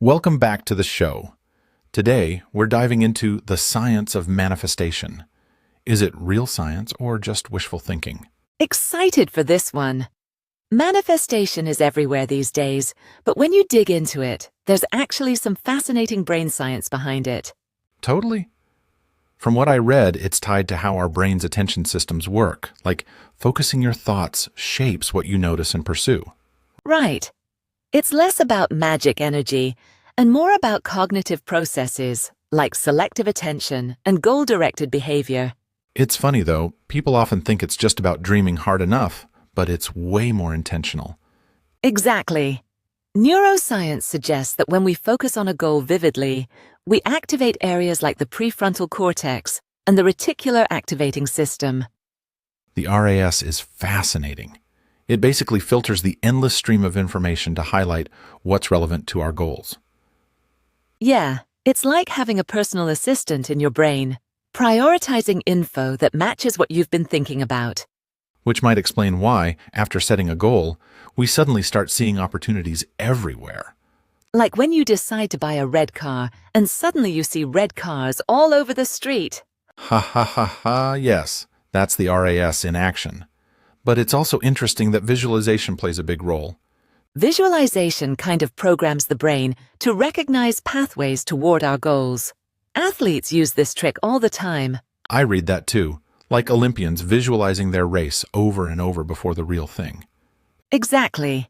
Welcome back to the show. Today, we're diving into the science of manifestation. Is it real science or just wishful thinking? Excited for this one. Manifestation is everywhere these days, but when you dig into it, there's actually some fascinating brain science behind it. Totally. From what I read, it's tied to how our brain's attention systems work, like focusing your thoughts shapes what you notice and pursue. Right. It's less about magic energy and more about cognitive processes like selective attention and goal-directed behavior. It's funny though, people often think it's just about dreaming hard enough, but it's way more intentional. Exactly. Neuroscience suggests that when we focus on a goal vividly, we activate areas like the prefrontal cortex and the reticular activating system. The RAS is fascinating. It basically filters the endless stream of information to highlight what's relevant to our goals. Yeah, it's like having a personal assistant in your brain, prioritizing info that matches what you've been thinking about. Which might explain why, after setting a goal, we suddenly start seeing opportunities everywhere. Like when you decide to buy a red car and suddenly you see red cars all over the street. Ha ha ha ha, yes, that's the RAS in action. But it's also interesting that visualization plays a big role. Visualization kind of programs the brain to recognize pathways toward our goals. Athletes use this trick all the time. I read that too, like Olympians visualizing their race over and over before the real thing. Exactly.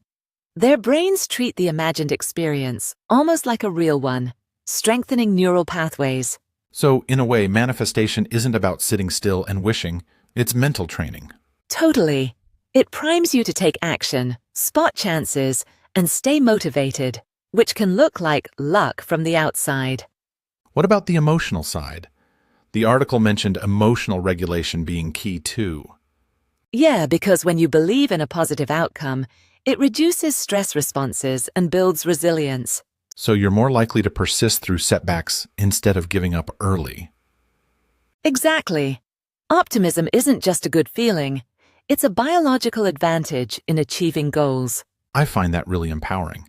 Their brains treat the imagined experience almost like a real one, strengthening neural pathways. So, in a way, manifestation isn't about sitting still and wishing, it's mental training. Totally. It primes you to take action, spot chances, and stay motivated, which can look like luck from the outside. What about the emotional side? The article mentioned emotional regulation being key too. Yeah, because when you believe in a positive outcome, it reduces stress responses and builds resilience. So you're more likely to persist through setbacks instead of giving up early. Exactly. Optimism isn't just a good feeling. It's a biological advantage in achieving goals. I find that really empowering.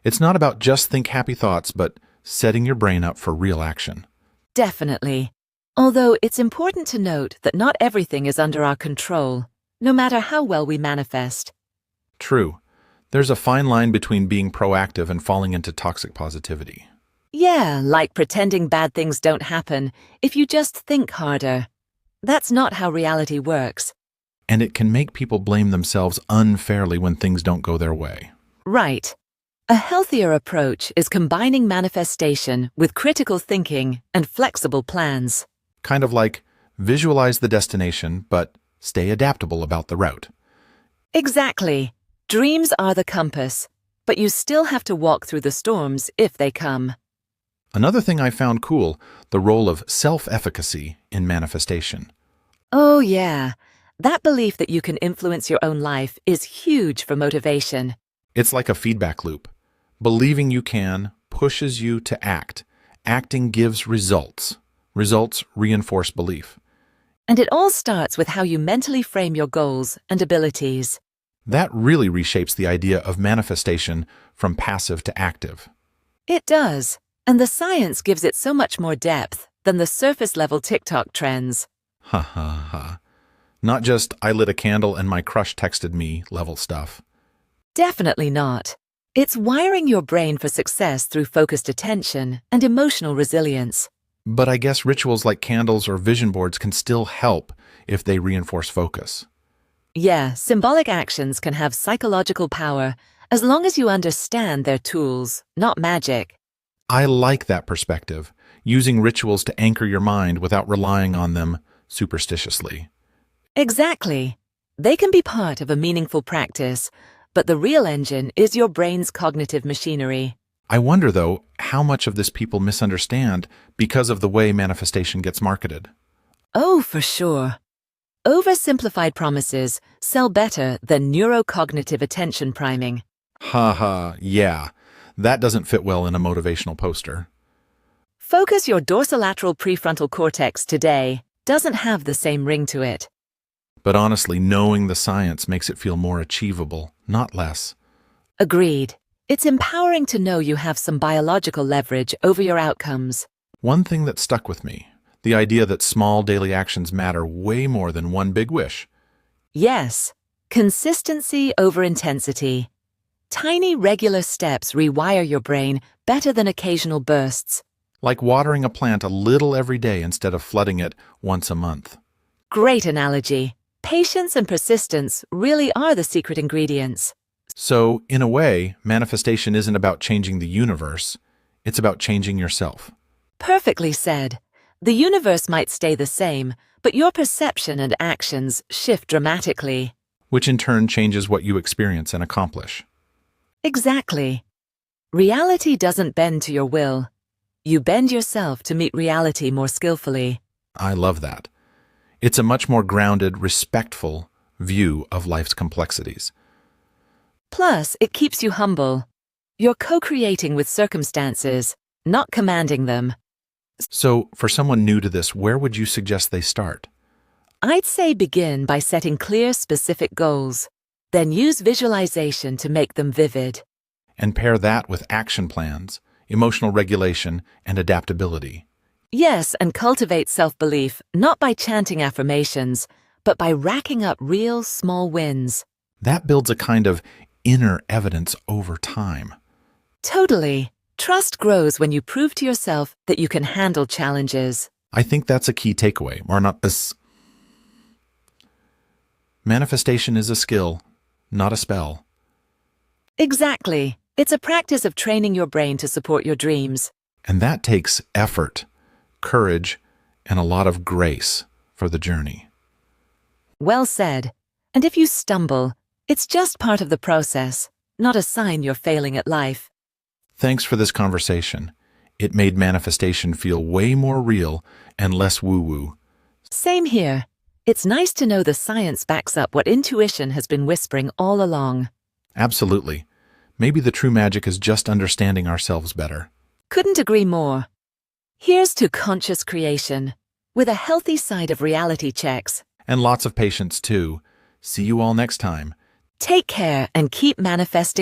It's not about just think happy thoughts, but setting your brain up for real action. Definitely. Although it's important to note that not everything is under our control, no matter how well we manifest. True. There's a fine line between being proactive and falling into toxic positivity. Yeah, like pretending bad things don't happen if you just think harder. That's not how reality works. And it can make people blame themselves unfairly when things don't go their way. Right. A healthier approach is combining manifestation with critical thinking and flexible plans. Kind of like visualize the destination, but stay adaptable about the route. Exactly. Dreams are the compass, but you still have to walk through the storms if they come. Another thing I found cool, the role of self-efficacy in manifestation. Oh, yeah. That belief that you can influence your own life is huge for motivation. It's like a feedback loop. Believing you can pushes you to act. Acting gives results. Results reinforce belief. And it all starts with how you mentally frame your goals and abilities. That really reshapes the idea of manifestation from passive to active. It does. And the science gives it so much more depth than the surface-level TikTok trends. Ha ha ha. Not just I lit a candle and my crush texted me level stuff. Definitely not. It's wiring your brain for success through focused attention and emotional resilience. But I guess rituals like candles or vision boards can still help if they reinforce focus. Yeah, symbolic actions can have psychological power as long as you understand their tools, not magic. I like that perspective, using rituals to anchor your mind without relying on them superstitiously. Exactly. They can be part of a meaningful practice, but the real engine is your brain's cognitive machinery. I wonder, though, how much of this people misunderstand because of the way manifestation gets marketed. Oh, for sure. Oversimplified promises sell better than neurocognitive attention priming. Ha ha, yeah. That doesn't fit well in a motivational poster. Focus your dorsolateral prefrontal cortex today doesn't have the same ring to it. But honestly, knowing the science makes it feel more achievable, not less. Agreed. It's empowering to know you have some biological leverage over your outcomes. One thing that stuck with me, the idea that small daily actions matter way more than one big wish. Yes, consistency over intensity. Tiny regular steps rewire your brain better than occasional bursts. Like watering a plant a little every day instead of flooding it once a month. Great analogy. Patience and persistence really are the secret ingredients. So, in a way, manifestation isn't about changing the universe, it's about changing yourself. Perfectly said. The universe might stay the same, but your perception and actions shift dramatically. Which in turn changes what you experience and accomplish. Exactly. Reality doesn't bend to your will. You bend yourself to meet reality more skillfully. I love that. It's a much more grounded, respectful view of life's complexities. Plus, it keeps you humble. You're co-creating with circumstances, not commanding them. So, for someone new to this, where would you suggest they start? I'd say begin by setting clear, specific goals. Then use visualization to make them vivid. And pair that with action plans, emotional regulation, and adaptability. Yes, and cultivate self-belief, not by chanting affirmations, but by racking up real, small wins. That builds a kind of inner evidence over time. Totally. Trust grows when you prove to yourself that you can handle challenges. I think that's a key takeaway, or not this. Manifestation is a skill, not a spell. Exactly. It's a practice of training your brain to support your dreams. And that takes effort, courage, and a lot of grace for the journey. Well said. And if you stumble, it's just part of the process, not a sign you're failing at life. Thanks for this conversation. It made manifestation feel way more real and less woo-woo. Same here. It's nice to know the science backs up what intuition has been whispering all along. Absolutely. Maybe the true magic is just understanding ourselves better. Couldn't agree more. Here's to conscious creation, with a healthy side of reality checks. And lots of patience, too. See you all next time. Take care and keep manifesting.